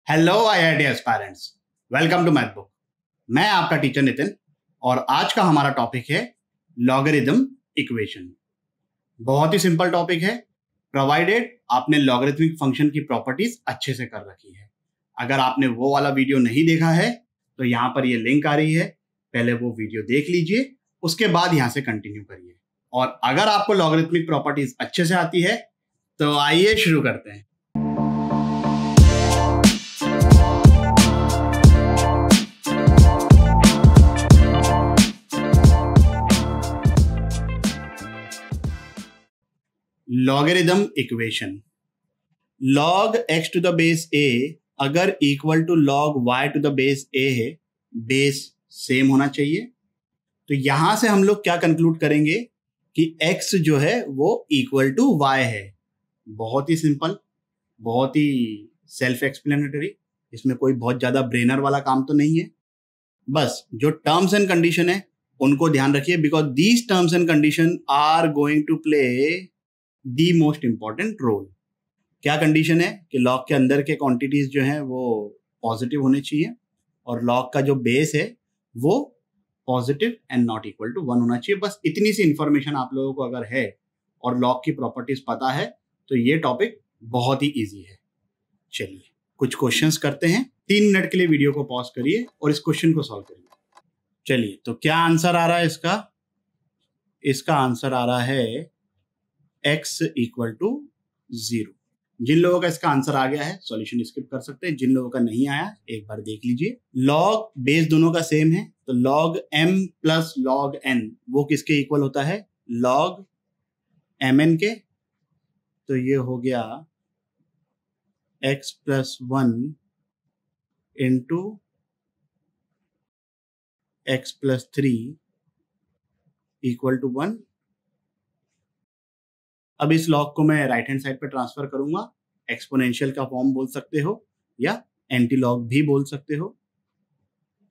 Hello IIT aspirants, welcome to math book. मैं आपका teacher Nitin और आज का हमारा टॉपिक है लॉगरिथम इक्वेशन। बहुत ही सिंपल टॉपिक है, प्रोवाइडेड आपने लॉगरिथमिक फंक्शन की प्रॉपर्टीज अच्छे से कर रखी है। अगर आपने वो वाला वीडियो नहीं देखा है तो यहाँ पर ये लिंक आ रही है, पहले वो वीडियो देख लीजिए, उसके बाद यहाँ से कंटिन्यू करिए। और अगर आपको लॉगरिथमिक प्रॉपर्टीज अच्छे से आती है तो आइए शुरू करते हैं। Logarithm equation, log x to the base a अगर equal to log y to the base a है, बेस सेम होना चाहिए। तो यहां से हम लोग क्या कंक्लूड करेंगे कि x जो है वो इक्वल टू y है। बहुत ही सिंपल, बहुत ही सेल्फ एक्सप्लेनेटरी, इसमें कोई बहुत ज्यादा ब्रेनर वाला काम तो नहीं है। बस जो टर्म्स एंड कंडीशन है उनको ध्यान रखिए, because these terms and condition are going to play the most important role. क्या कंडीशन है कि लॉग के अंदर के क्वांटिटीज जो हैं वो पॉजिटिव होने चाहिए और लॉग का जो बेस है वो positive and not equal to 1 होना चाहिए। बस इतनी सी इंफॉर्मेशन आप लोगों को अगर है और लॉग की प्रॉपर्टीज पता है तो ये टॉपिक बहुत ही इजी है। चलिए कुछ क्वेश्चंस करते हैं। 3 मिनट के लिए वीडियो को पॉज करिए और इस क्वेश्चन को सॉल्व करिए। चलिए, तो क्या आंसर आ रहा है इसका आंसर आ रहा है x इक्वल टू 0। जिन लोगों का इसका आंसर आ गया है सॉल्यूशन स्किप कर सकते हैं, जिन लोगों का नहीं आया एक बार देख लीजिए। लॉग बेस दोनों का सेम है, तो log m plus log n वो किसके इक्वल होता है? log mn के। तो ये हो गया x plus 1 into x plus 3 equal to 1। अब इस लॉग को मैं राइट हैंड साइड पे ट्रांसफर करूंगा, एक्सपोनेंशियल का फॉर्म बोल सकते हो या एंटी लॉग भी बोल सकते हो।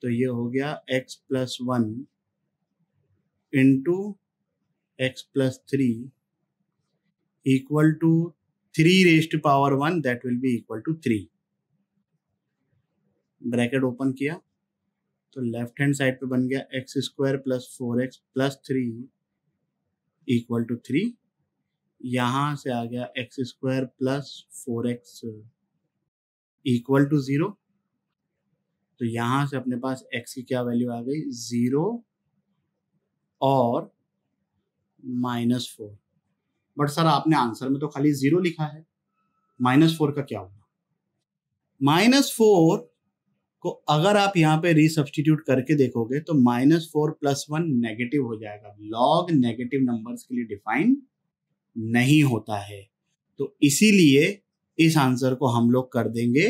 तो ये हो गया x plus 1 into x plus 3 equal to 3 raised to power 1, that will be equal to 3। Bracket open किया तो लेफ्ट हैंड साइड पे बन गया x square plus 4x plus 3 equal to 3। यहां से आ गया x square plus 4x equal to 0। तो यहां से अपने पास x की क्या वैल्यू आ गई? 0 और -4। बट सर आपने आंसर में तो खाली 0 लिखा है, -4 का क्या होगा? -4 को अगर आप यहाँ पे रीसब्स्टिट्यूट करके देखोगे तो -4 प्लस 1 नेगेटिव हो जाएगा। लॉग नेगेटिव नंबर्स के लिए डिफाइन नहीं होता है, तो इसीलिए इस आंसर को हम लोग कर देंगे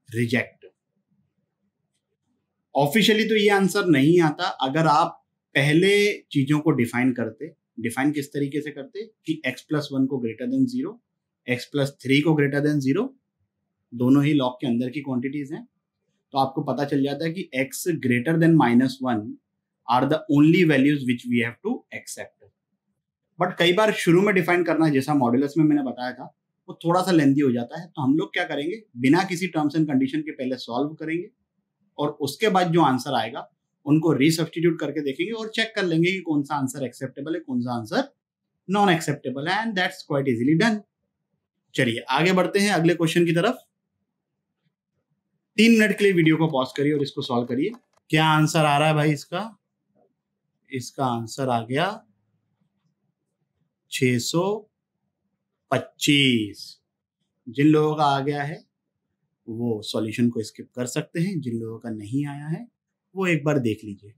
रिजेक्ट। ऑफिशियली तो ये आंसर नहीं आता अगर आप पहले चीजों को डिफाइन करते। डिफाइन किस तरीके से करते कि x प्लस 1 को ग्रेटर देन 0, x प्लस 3 को ग्रेटर देन 0, दोनों ही लॉग के अंदर की क्वांटिटीज हैं। तो आपको पता चल जाता है कि x greater than -1 are the only values which we have to accept. But कई बार शुरू में डिफाइन करना, जैसा मॉड्यूलस में मैंने बताया था, वो थोड़ा सा लेंथी हो जाता है। तो हम लोग क्या करेंगे, बिना किसी टर्म्स एंड कंडीशन के पहले सॉल्व करेंगे और उसके बाद जो आंसर आएगा उनको रीसब्स्टिट्यूट करके देखेंगे और चेक कर लेंगे कि कौन सा आंसर एक्सेप्टेबल है, कौन सा आंसर नॉन एक्सेप्टेबल है, and that's quite easily done. चलिए आगे बढ़ते हैं अगले क्वेश्चन की तरफ। 3 मिनट के लिए वीडियो को पॉज करिए और इसको सॉल्व करिए। क्या आंसर आ रहा है भाई इसका आंसर आ गया 625। जिन लोगों का आ गया है वो सॉल्यूशन को स्किप कर सकते हैं, जिन लोगों का नहीं आया है वो एक बार देख लीजिए।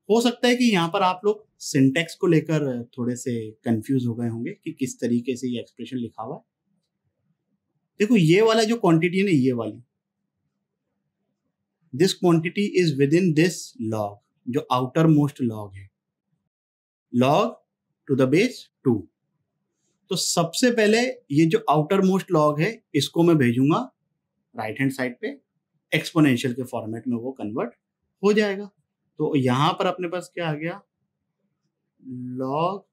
हो सकता है कि यहाँ पर आप लोग सिंटैक्स को लेकर थोड़े से कंफ्यूज हो गए होंगे कि किस तरीके से ये एक्सप्रेशन लिखा हुआ है। देखो ये वाला जो क्वांटिटी है ना, ये वाली, this quantity is with in this log, जो आउटर मोस्ट लॉग है, लॉग टू द बेस 2। तो सबसे पहले ये जो आउटर मोस्ट लॉग है इसको मैं भेजूंगा राइट हैंड साइड पे, एक्सपोनेंशियल के फॉर्मेट में वो कन्वर्ट हो जाएगा। तो यहां पर अपने पास क्या आ गया? लॉग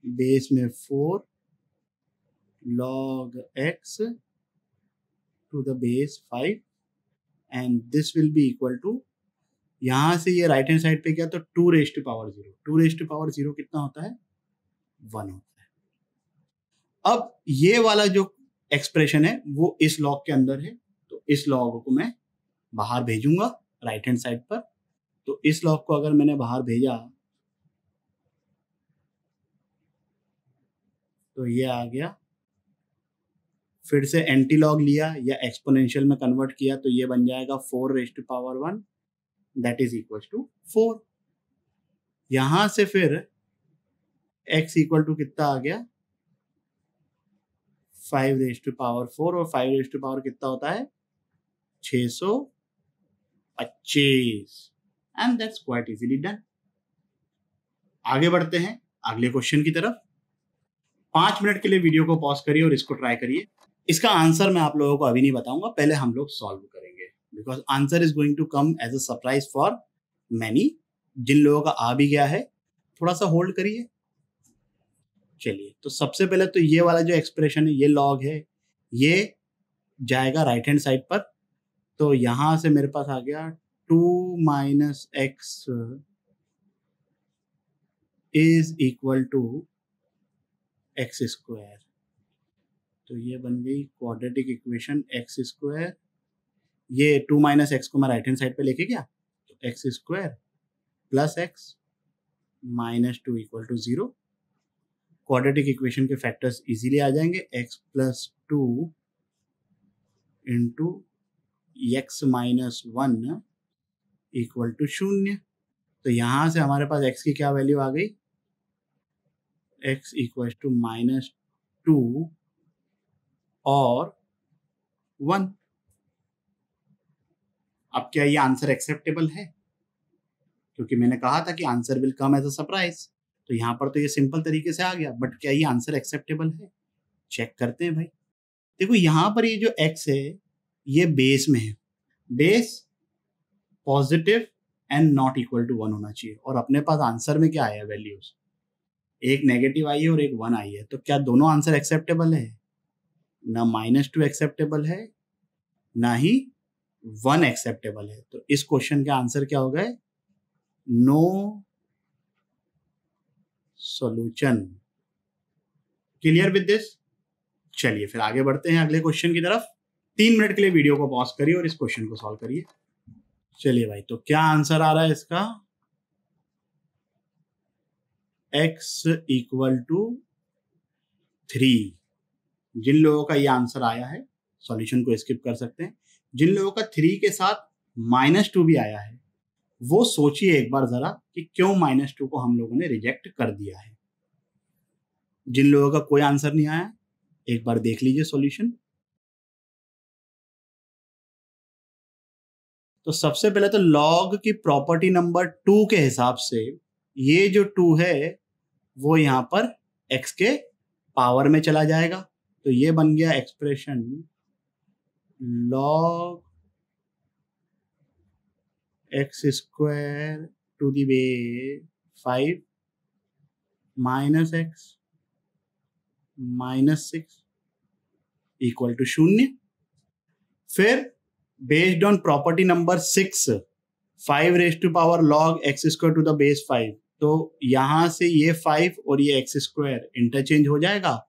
बेस में 4 log x to the base 5 and this will be equal to, यहां से ये राइट हैंड साइड पे क्या, तो 2 raised to power 0, 2 raised to power 0 कितना होता है, 1 होता है। अब ये वाला जो एक्सप्रेशन है वो इस लॉग के अंदर है, तो इस लॉग को मैं बाहर भेजूंगा राइट हैंड साइड पर। तो इस लॉग को अगर मैंने बाहर भेजा तो ये आ गया, फिर से एंटी लॉग लिया या एक्सपोनेंशियल में कन्वर्ट किया तो ये बन जाएगा 4 raised to power 1 that is equal to 4। यहां से फिर x इक्वल टू कितना आ गया, 5 raised to power 4 और 5 raised to power कितना होता है, 625 and that's quite easily done. आगे बढ़ते हैं अगले क्वेश्चन की तरफ। 5 मिनट के लिए वीडियो को पॉज करिए और इसको ट्राई करिए। इसका आंसर मैं आप लोगों को अभी नहीं बताऊंगा, पहले हम लोग सॉल्व करेंगे because answer is going to come as a surprise for many. जिन लोगों का आ भी गया है थोड़ा सा होल्ड करिए। चलिए, तो सबसे पहले तो ये वाला जो एक्सप्रेशन है, ये लॉग है, ये जाएगा राइट हैंड साइड पर। तो यहां से मेरे पास आ गया 2 minus x is equal to x square. तो ये बन गई क्वाड्रेटिक इक्वेशन एक्स स्क्वायर। ये 2 माइनस एक्स को मैं राइट हैंड साइड पे लेके गया, तो x square plus x minus 2 equal to 0। Quadratic equation के फैक्टर्स इजीली आ जाएंगे, x plus 2 into x minus 1 equal to 0। तो यहां से हमारे पास x की क्या वैल्यू आ गई, x इक्वल टू माइनस 2 और 1। अब क्या ये आंसर एक्सेप्टेबल है, क्योंकि मैंने कहा था कि answer will come as a surprise. तो यहाँ पर तो ये सिंपल तरीके से आ गया, बट क्या ये आंसर एक्सेप्टेबल है, चेक करते हैं भाई। देखो यहाँ पर ये जो x है ये बेस में है, base positive and not equal to 1 होना चाहिए, और अपने पास आंसर में क्या आया वैल्यूज, एक नेगेटिव आई है और एक 1 आई है। तो क्या दोनों आंसर एक्सेप्टेबल है, ना -2 एक्सेप्टेबल है ना ही 1 एक्सेप्टेबल है। तो इस क्वेश्चन के आंसर क्या हो गए, no solution. Clear with this. चलिए फिर आगे बढ़ते हैं अगले क्वेश्चन की तरफ। 3 मिनट के लिए वीडियो को पॉज करिए और इस क्वेश्चन को सॉल्व करिए। चलिए भाई, तो क्या आंसर आ रहा है इसका, x इक्वल टू 3। जिन लोगों का ये आंसर आया है सॉल्यूशन को स्किप कर सकते हैं। जिन लोगों का 3 के साथ -2 भी आया है वो सोचिए एक बार जरा कि क्यों -2 को हम लोगों ने रिजेक्ट कर दिया है। जिन लोगों का कोई आंसर नहीं आया एक बार देख लीजिए सॉल्यूशन। तो सबसे पहले तो लॉग की प्रॉपर्टी नंबर 2 के हिसाब से ये जो 2 है वो यहां पर x के पावर में चला जाएगा। तो ये बन गया expression log x square to the base 5 minus x minus 6 equal to 0। फिर based on property number 6 5 raise to power log x square to the base 5। तो यहां से ये 5 और ये x स्क्वायर इंटरचेंज हो जाएगा,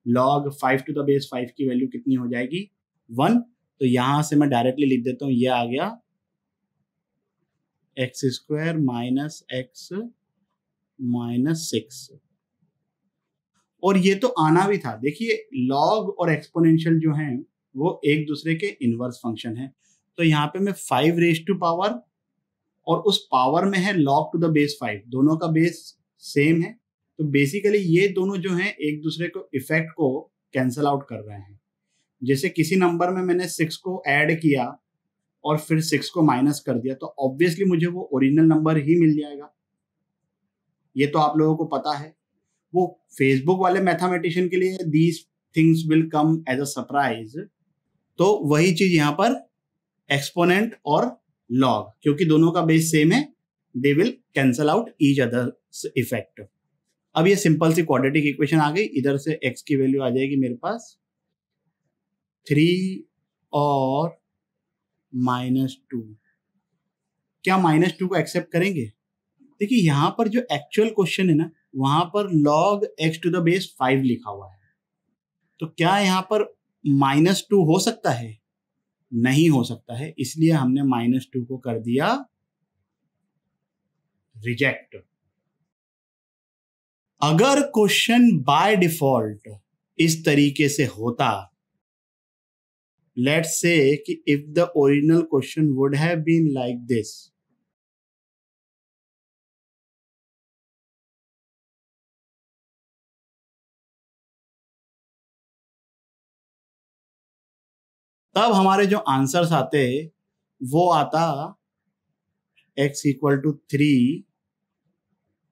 log 5 टू द बेस 5 की वैल्यू कितनी हो जाएगी, 1। तो यहां से मैं डायरेक्टली लिख देता हूं, ये आ गया x square minus x minus 6। और ये तो आना भी था। देखिए लॉग और एक्सपोनेंशियल जो हैं वो एक दूसरे के इनवर्स फंक्शन है। तो यहाँ पे मैं 5 रेज टू पावर और उस पावर में है log टू द बेस 5, दोनों का बेस सेम है। तो बेसिकली ये दोनों जो हैं एक दूसरे को इफेक्ट को कैंसल आउट कर रहे हैं। जैसे किसी नंबर में मैंने 6 को ऐड किया और फिर 6 को माइनस कर दिया तो ऑब्वियसली मुझे वो ओरिजिनल नंबर ही मिल जाएगा। ये तो आप लोगों को पता है। वो फेसबुक वाले मैथमेटिशियन के लिए these things will come as a surprise. तो वही चीज यहाँ पर एक्सपोनेंट और लॉग, क्योंकि दोनों का बेस सेम है, they will cancel out each other effect. अब ये सिंपल सी क्वाड्रेटिक इक्वेशन आ गई, इधर से x की वैल्यू आ जाएगी मेरे पास 3 और -2। क्या -2 को एक्सेप्ट करेंगे? देखिए यहां पर जो एक्चुअल क्वेश्चन है ना, वहां पर log x to the base 5 लिखा हुआ है, तो क्या यहां पर -2 हो सकता है? नहीं हो सकता है, इसलिए हमने -2 को कर दिया रिजेक्ट। अगर क्वेश्चन बाय डिफॉल्ट इस तरीके से होता, let's say that if the original question would have been like this, तब हमारे जो आंसर्स आते वो आता x = 3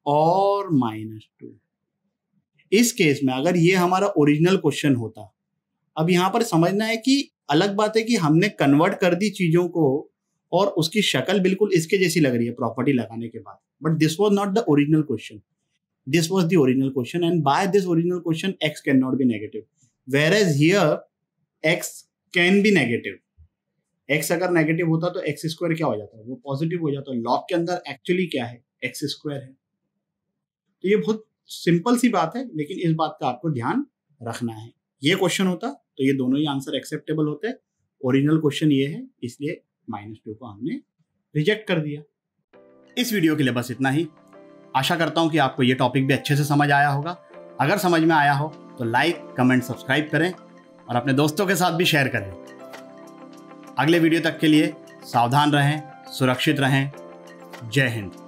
और -2। इस केस में अगर ये हमारा ओरिजिनल क्वेश्चन होता, अब यहां पर समझना है कि अलग बात है कि हमने कन्वर्ट कर दी चीजों को और उसकी शक्ल बिल्कुल इसके जैसी लग रही है प्रॉपर्टी लगाने के बाद, but this was not the original question, this was the original question and by this original question x can not be negative, whereas here x can be negative. x अगर नेगेटिव होता तो x² क्या हो जाता, वो positive हो जाता। Log के अंदर एक्चुअली क्या है, x² है। तो ये बहुत सिंपल सी बात है, लेकिन इस बात का आपको ध्यान रखना है। ये क्वेश्चन होता तो ये दोनों ही आंसर एक्सेप्टेबल होते, ओरिजिनल क्वेश्चन ये है, इसलिए -2 को हमने रिजेक्ट कर दिया। इस वीडियो के लिए बस इतना ही। आशा करता हूं कि आपको ये टॉपिक भी अच्छे से समझ आया होगा। अगर समझ में आया हो तो लाइक, कमेंट, सब्सक्राइब करें और अपने दोस्तों के साथ भी शेयर करें। अगले वीडियो तक के लिए सावधान रहें, सुरक्षित रहें। जय हिंद।